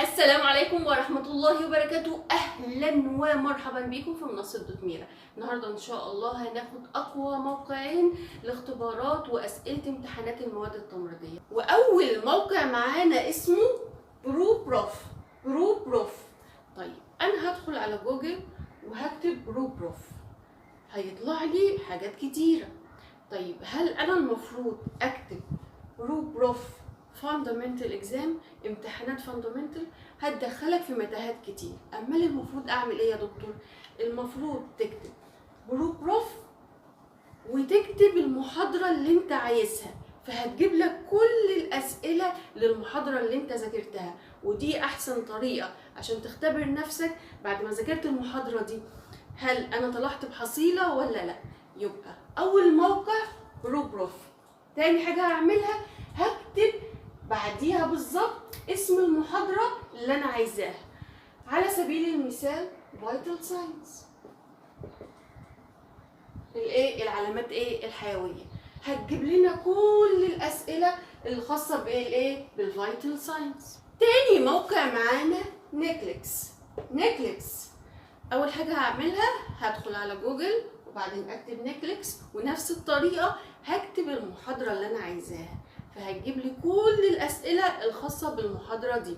السلام عليكم ورحمة الله وبركاته. أهلا ومرحبا بكم في منصة دوت ميرا. النهاردة إن شاء الله هناخد أقوى موقعين لاختبارات وأسئلة امتحانات المواد التمريضية. وأول موقع معانا اسمه برو بروف. طيب أنا هدخل على جوجل وهكتب برو بروف، هيطلع لي حاجات كتيرة. طيب هل أنا المفروض أكتب برو بروف فاندامنتال اكزام، امتحانات فاندامنتال هتدخلك في متاهات كتير؟ امال المفروض اعمل ايه يا دكتور؟ المفروض تكتب برو بروف وتكتب المحاضره اللي انت عايزها، فهتجيب لك كل الاسئله للمحاضره اللي انت ذاكرتها. ودي احسن طريقه عشان تختبر نفسك بعد ما ذاكرت المحاضره دي، هل انا طلعت بحصيله ولا لا. يبقى اول موقع برو بروف. تاني حاجه هعملها هكتب بعديها بالظبط اسم المحاضرة اللي أنا عايزاها. على سبيل المثال فيتال ساينس، العلامات الحيوية. هتجيب لنا كل الأسئلة الخاصة بالفيتال ساينس. تاني موقع معانا نيكليكس. أول حاجة هعملها هدخل على جوجل وبعدين أكتب نيكليكس، ونفس الطريقة هكتب المحاضرة اللي أنا عايزاها، فهتجيب لي كل الأسئلة الخاصة بالمحاضرة دي.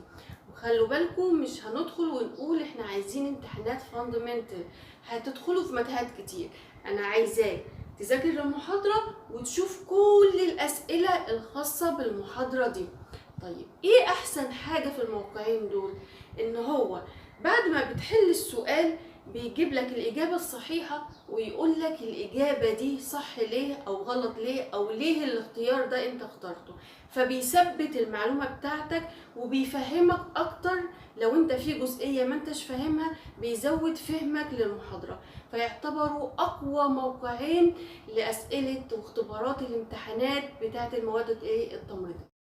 وخلوا بالكم مش هندخل ونقول احنا عايزين امتحانات فاندامنتال، هتدخلوا في متاهات كتير. أنا عايزاك تذاكر المحاضرة وتشوف كل الأسئلة الخاصة بالمحاضرة دي. طيب ايه أحسن حاجة في الموقعين دول؟ إن هو بعد ما بتحل السؤال بيجيب لك الإجابة الصحيحة ويقول لك الإجابة دي صح ليه أو غلط ليه، أو ليه الاختيار ده أنت اخترته. فبيثبت المعلومة بتاعتك وبيفهمك أكتر. لو أنت في جزئية ما أنتش فاهمها بيزود فهمك للمحاضرة. فيعتبروا أقوى موقعين لأسئلة واختبارات الامتحانات بتاعت المواد التمريضية.